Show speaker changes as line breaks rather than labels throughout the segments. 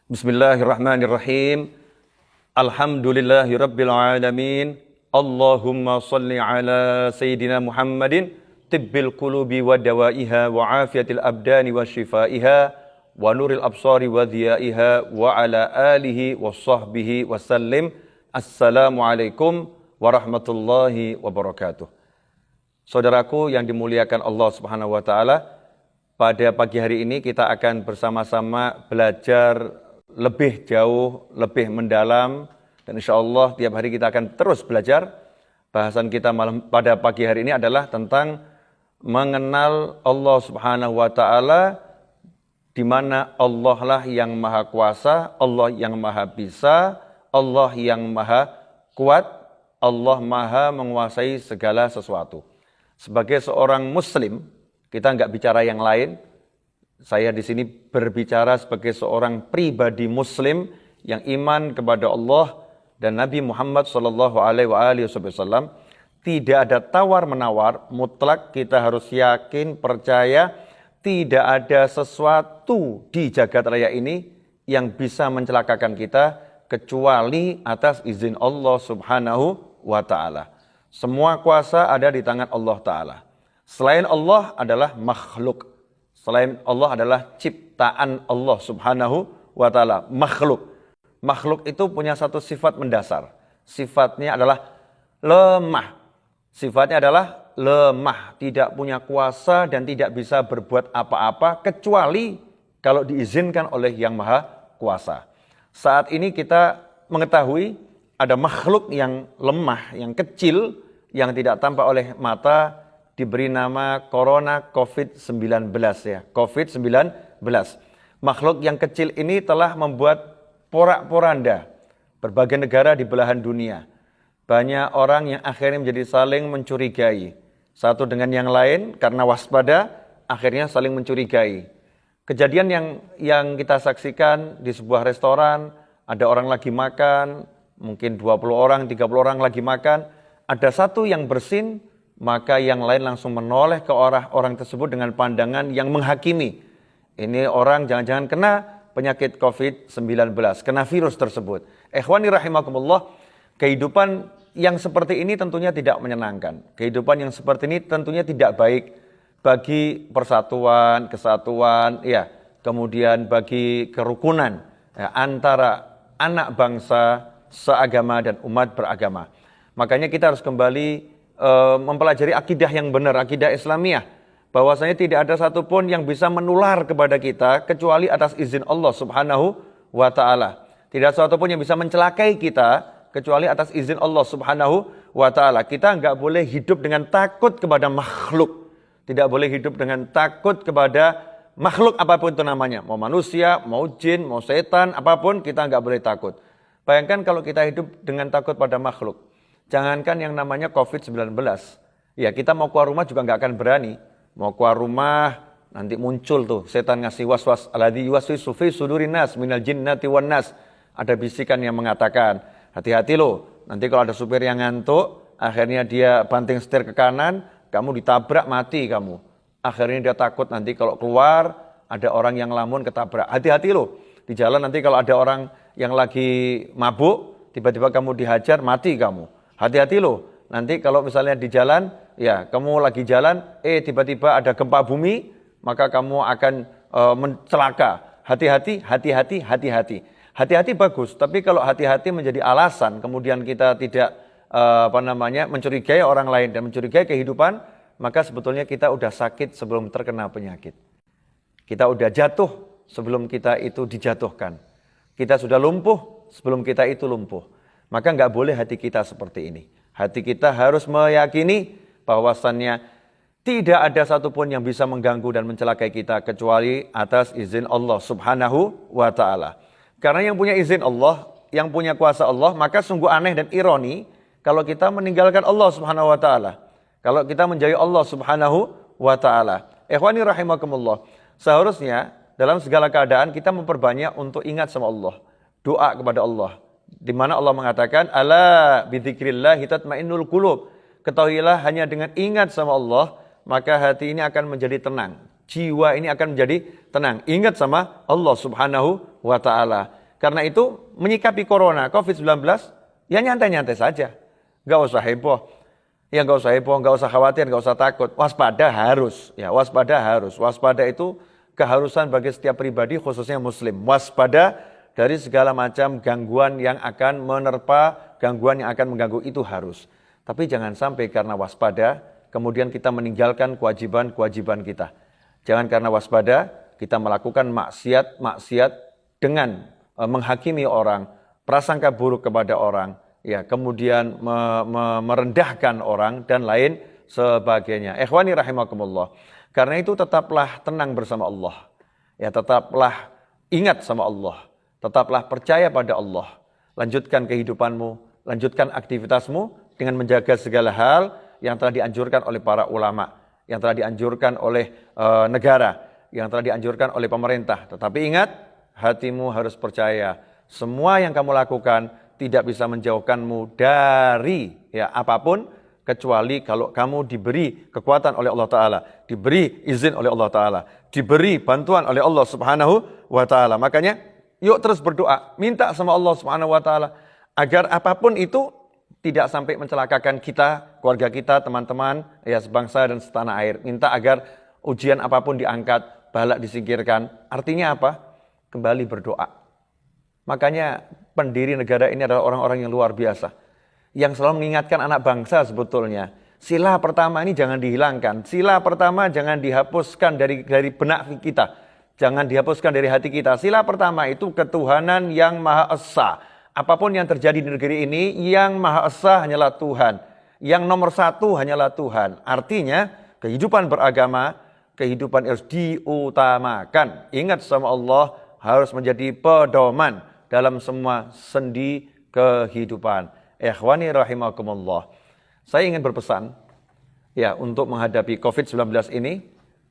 Bismillahirrahmanirrahim. Alhamdulillahirabbil alamin. Allahumma shalli ala sayyidina Muhammadin tibbil qulubi wa dawaiha wa afiyatil abdani wa shifaiha wa nuril absari wa dhiyaiha wa ala alihi wa sahbihi wa sallim. Assalamualaikum warahmatullahi wabarakatuh. Saudaraku yang dimuliakan Allah Subhanahu wa taala, pada pagi hari ini kita akan bersama-sama belajar lebih jauh, lebih mendalam, dan insya Allah tiap hari kita akan terus belajar. Bahasan kita pada pagi hari ini adalah tentang mengenal Allah Subhanahu wa taala, di mana Allah lah yang maha kuasa, Allah yang maha bisa, Allah yang maha kuat, Allah maha menguasai segala sesuatu. Sebagai seorang muslim, kita nggak bicara yang lain. Saya di sini berbicara sebagai seorang pribadi muslim yang iman kepada Allah dan Nabi Muhammad SAW. Tidak ada tawar-menawar, mutlak kita harus yakin, percaya, tidak ada sesuatu di jagat raya ini yang bisa mencelakakan kita kecuali atas izin Allah Subhanahu wa ta'ala. Semua kuasa ada di tangan Allah Ta'ala. Selain Allah adalah makhluk. Selain Allah adalah ciptaan Allah Subhanahu wa ta'ala, makhluk. Makhluk itu punya satu sifat mendasar. Sifatnya adalah lemah. Sifatnya adalah lemah, tidak punya kuasa dan tidak bisa berbuat apa-apa kecuali kalau diizinkan oleh Yang Maha Kuasa. Saat ini kita mengetahui ada makhluk yang lemah, yang kecil, yang tidak tampak oleh mata, diberi nama Corona COVID-19 ya, COVID-19. Makhluk yang kecil ini telah membuat porak-poranda berbagai negara di belahan dunia. Banyak orang yang akhirnya menjadi saling mencurigai. Satu dengan yang lain karena waspada, akhirnya saling mencurigai. Kejadian yang kita saksikan di sebuah restoran, ada orang lagi makan, mungkin 20 orang, 30 orang lagi makan, ada satu yang bersin, maka yang lain langsung menoleh ke orang tersebut dengan pandangan yang menghakimi. Ini orang jangan-jangan kena penyakit COVID-19, kena virus tersebut. Ikhwani rahimakumullah, kehidupan yang seperti ini tentunya tidak menyenangkan. Kehidupan yang seperti ini tentunya tidak baik bagi persatuan, kesatuan, ya, kemudian bagi kerukunan ya, antara anak bangsa, seagama dan umat beragama. Makanya kita harus kembali mempelajari akidah yang benar, akidah Islamiyah, bahwasanya tidak ada satupun yang bisa menular kepada kita kecuali atas izin Allah Subhanahu wa ta'ala. Tidak satupun yang bisa mencelakai kita kecuali atas izin Allah Subhanahu wa ta'ala. Kita nggak boleh hidup dengan takut kepada makhluk, tidak boleh hidup dengan takut kepada makhluk apapun itu namanya, mau manusia, mau jin, mau setan, apapun kita nggak boleh takut. Bayangkan kalau kita hidup dengan takut pada makhluk. Jangankan yang namanya COVID-19, ya kita mau keluar rumah juga nggak akan berani. Mau keluar rumah, nanti muncul tuh setan ngasih was-was. Alladzi yuwaswisu fi sudurin nas minal jinnati wan nas. Ada bisikan yang mengatakan, hati-hati loh, nanti kalau ada supir yang ngantuk, akhirnya dia banting setir ke kanan, kamu ditabrak mati kamu. Akhirnya dia takut nanti kalau keluar, ada orang yang lamun ketabrak. Hati-hati loh, di jalan nanti kalau ada orang yang lagi mabuk, tiba-tiba kamu dihajar, mati kamu. Hati-hati loh, nanti kalau misalnya di jalan, ya kamu lagi jalan, tiba-tiba ada gempa bumi, maka kamu akan mencelaka. Hati-hati, hati-hati, hati-hati. Hati-hati bagus, tapi kalau hati-hati menjadi alasan, kemudian kita tidak mencurigai orang lain dan mencurigai kehidupan, maka sebetulnya kita udah sakit sebelum terkena penyakit. Kita udah jatuh sebelum kita itu dijatuhkan. Kita sudah lumpuh sebelum kita itu lumpuh. Maka nggak boleh hati kita seperti ini. Hati kita harus meyakini bahwasannya tidak ada satupun yang bisa mengganggu dan mencelakai kita kecuali atas izin Allah Subhanahu wa ta'ala. Karena yang punya izin Allah, yang punya kuasa Allah, maka sungguh aneh dan ironi kalau kita meninggalkan Allah Subhanahu wa ta'ala. Kalau kita menjauhi Allah Subhanahu wa ta'ala. Ikhwani rahimakumullah, seharusnya dalam segala keadaan kita memperbanyak untuk ingat sama Allah. Doa kepada Allah. Di mana Allah mengatakan, ala bidzikrillah tatmainnul qulub. Ketahuilah hanya dengan ingat sama Allah, maka hati ini akan menjadi tenang. Jiwa ini akan menjadi tenang. Ingat sama Allah Subhanahu wa ta'ala. Karena itu menyikapi corona, COVID-19, ya nyantai-nyantai saja. Nggak usah heboh. Ya nggak usah heboh, nggak usah khawatir, nggak usah takut. Waspada harus. Ya, waspada harus. Waspada itu keharusan bagi setiap pribadi, khususnya muslim. Waspada dari segala macam gangguan yang akan menerpa, gangguan yang akan mengganggu itu harus. Tapi jangan sampai karena waspada, kemudian kita meninggalkan kewajiban-kewajiban kita. Jangan karena waspada, kita melakukan maksiat dengan menghakimi orang, prasangka buruk kepada orang, ya, kemudian merendahkan orang dan lain sebagainya. Ikhwani rahimakumullah. Karena itu tetaplah tenang bersama Allah. Ya, tetaplah ingat sama Allah. Tetaplah percaya pada Allah. Lanjutkan kehidupanmu, lanjutkan aktivitasmu dengan menjaga segala hal yang telah dianjurkan oleh para ulama, yang telah dianjurkan oleh negara, yang telah dianjurkan oleh pemerintah. Tetapi ingat, hatimu harus percaya, semua yang kamu lakukan tidak bisa menjauhkanmu dari apapun, kecuali kalau kamu diberi kekuatan oleh Allah Ta'ala, diberi izin oleh Allah Ta'ala, diberi bantuan oleh Allah Subhanahu wa Ta'ala. Makanya, yuk terus berdoa, minta sama Allah Subhanahu wa Ta'ala, agar apapun itu tidak sampai mencelakakan kita, keluarga kita, teman-teman, ya sebangsa dan setanah air. Minta agar ujian apapun diangkat, balak disingkirkan. Artinya apa? Kembali berdoa. Makanya pendiri negara ini adalah orang-orang yang luar biasa. Yang selalu mengingatkan anak bangsa sebetulnya. Sila pertama ini jangan dihilangkan. Sila pertama jangan dihapuskan dari benak kita. Jangan dihapuskan dari hati kita. Sila pertama itu ketuhanan yang Maha Esa. Apapun yang terjadi di negeri ini, yang Maha Esa hanyalah Tuhan. Yang nomor satu hanyalah Tuhan. Artinya kehidupan beragama, kehidupan harus diutamakan. Ingat sama Allah, harus menjadi pedoman dalam semua sendi kehidupan. Ikhwani rahimakumullah. Saya ingin berpesan ya untuk menghadapi COVID-19 ini,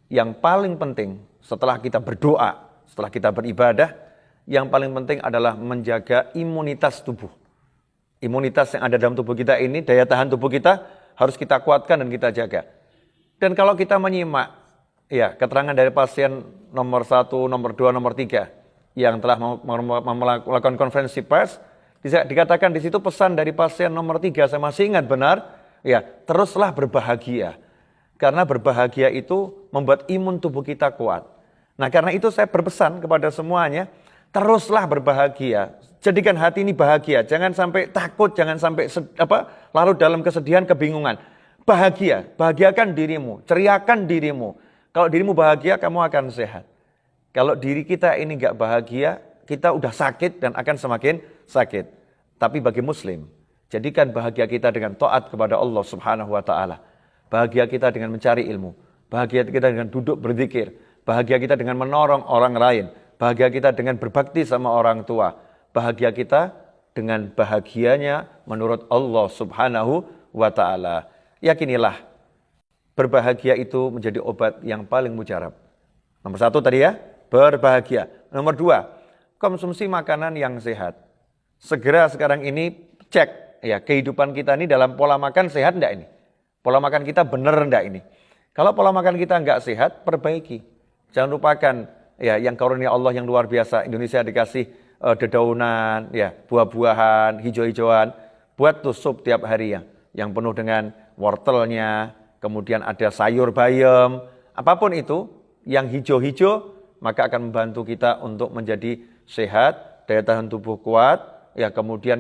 yang paling penting setelah kita berdoa, setelah kita beribadah, yang paling penting adalah menjaga imunitas tubuh. Imunitas yang ada dalam tubuh kita ini, daya tahan tubuh kita harus kita kuatkan dan kita jaga. Dan kalau kita menyimak ya keterangan dari pasien nomor 1, nomor 2, nomor 3 yang telah melakukan konferensi pers, dikatakan di situ pesan dari pasien nomor 3, saya masih ingat benar, ya, teruslah berbahagia. Karena berbahagia itu membuat imun tubuh kita kuat. Nah, karena itu saya berpesan kepada semuanya, teruslah berbahagia. Jadikan hati ini bahagia, jangan sampai takut, jangan sampai larut dalam kesedihan, kebingungan. Bahagia, bahagiakan dirimu, ceriakan dirimu. Kalau dirimu bahagia, kamu akan sehat. Kalau diri kita ini enggak bahagia, kita udah sakit dan akan semakin sakit. Tapi bagi muslim, jadikan bahagia kita dengan taat kepada Allah Subhanahu wa Ta'ala. Bahagia kita dengan mencari ilmu. Bahagia kita dengan duduk berzikir. Bahagia kita dengan menolong orang lain. Bahagia kita dengan berbakti sama orang tua. Bahagia kita dengan bahagianya menurut Allah Subhanahu wa Ta'ala. Yakinilah, berbahagia itu menjadi obat yang paling mujarab. Nomor 1 tadi ya, berbahagia. Nomor 2, konsumsi makanan yang sehat. Segera sekarang ini cek ya kehidupan kita ini dalam pola makan sehat enggak ini? Pola makan kita benar enggak ini? Kalau pola makan kita enggak sehat, perbaiki. Jangan lupakan ya yang karunia Allah yang luar biasa. Indonesia dikasih dedaunan, ya, buah-buahan, hijau-hijauan. Buat tuh sup tiap hari ya, yang penuh dengan wortelnya, kemudian ada sayur bayam, apapun itu yang hijau-hijau, maka akan membantu kita untuk menjadi sehat, daya tahan tubuh kuat, ya, kemudian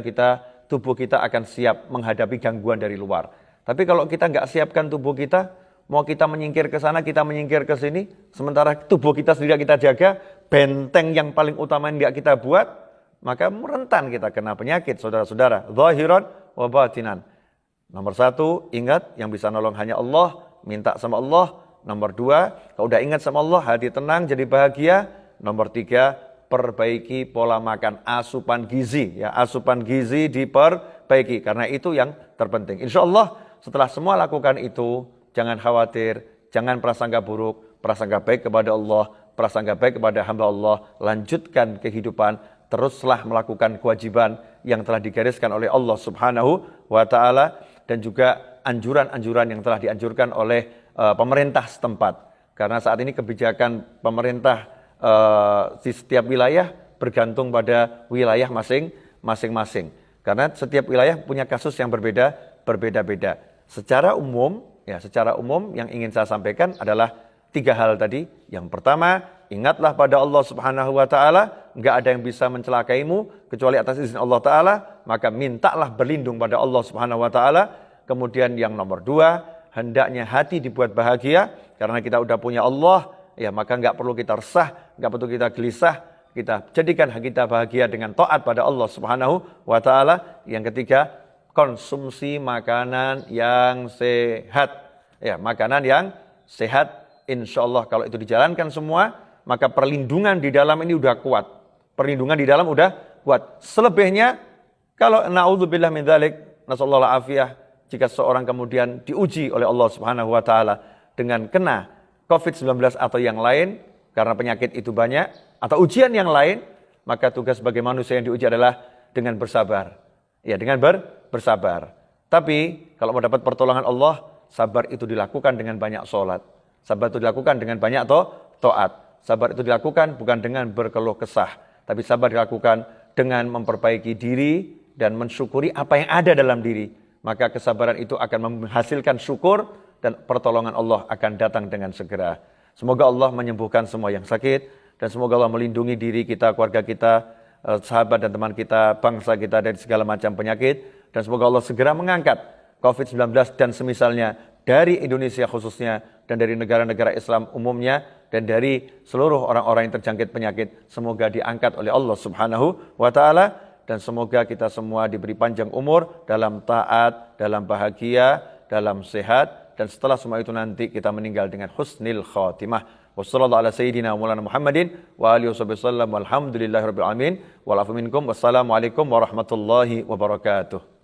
tubuh kita akan siap menghadapi gangguan dari luar. Tapi kalau kita nggak siapkan tubuh kita, mau kita menyingkir ke sana, kita menyingkir ke sini, sementara tubuh kita sendiri kita jaga, benteng yang paling utama yang nggak kita buat, maka rentan kita kena penyakit, saudara-saudara. Zahiran wa batinan. Nomor 1, ingat yang bisa nolong hanya Allah, minta sama Allah. Nomor 2, kalau udah ingat sama Allah, hati tenang, jadi bahagia. Nomor 3, perbaiki pola makan, asupan gizi. Ya, asupan gizi diperbaiki, karena itu yang terpenting. Insya Allah setelah semua lakukan itu, jangan khawatir, jangan prasangka buruk, prasangka baik kepada Allah, prasangka baik kepada hamba Allah. Lanjutkan kehidupan, teruslah melakukan kewajiban yang telah digariskan oleh Allah Subhanahu wa Ta'ala, dan juga anjuran-anjuran yang telah dianjurkan oleh pemerintah setempat. Karena saat ini kebijakan pemerintah di setiap wilayah bergantung pada wilayah masing-masing. Karena setiap wilayah punya kasus yang berbeda-beda. Secara umum yang ingin saya sampaikan adalah 3 hal tadi. Yang pertama, ingatlah pada Allah Subhanahu wa taala, enggak ada yang bisa mencelakaimu kecuali atas izin Allah taala, maka mintalah berlindung pada Allah Subhanahu wa taala. Kemudian yang nomor 2, hendaknya hati dibuat bahagia karena kita udah punya Allah, ya maka enggak perlu kita resah, enggak perlu kita gelisah, kita jadikan kita bahagia dengan taat pada Allah Subhanahu wa taala. Yang ketiga, konsumsi makanan yang sehat. Ya, makanan yang sehat, insya Allah kalau itu dijalankan semua, maka perlindungan di dalam ini udah kuat. Perlindungan di dalam udah kuat. Selebihnya, kalau na'udzubillah min dzalik, nasallallahu afiyah, jika seorang kemudian diuji oleh Allah Subhanahu wa taala dengan kena COVID-19 atau yang lain, karena penyakit itu banyak, atau ujian yang lain, maka tugas sebagai manusia yang diuji adalah dengan bersabar. Ya, dengan bersabar. Tapi, kalau mau dapat pertolongan Allah, sabar itu dilakukan dengan banyak sholat. Sabar itu dilakukan dengan banyak taat. Sabar itu dilakukan bukan dengan berkeluh kesah, tapi sabar dilakukan dengan memperbaiki diri dan mensyukuri apa yang ada dalam diri. Maka kesabaran itu akan menghasilkan syukur dan pertolongan Allah akan datang dengan segera. Semoga Allah menyembuhkan semua yang sakit dan semoga Allah melindungi diri kita, keluarga kita, sahabat dan teman kita, bangsa kita dari segala macam penyakit, dan semoga Allah segera mengangkat COVID-19 dan semisalnya dari Indonesia khususnya dan dari negara-negara Islam umumnya dan dari seluruh orang-orang yang terjangkit penyakit, semoga diangkat oleh Allah Subhanahu wa taala. Dan semoga kita semua diberi panjang umur dalam taat, dalam bahagia, dalam sehat. Dan setelah semua itu nanti kita meninggal dengan husnil khatimah. Wassallallahu ala sayyidina Maulana Muhammadin wa alihi wasallam walhamdulillahi rabbil alamin. Walafu minkum. Wassalamualaikum warahmatullahi wabarakatuh.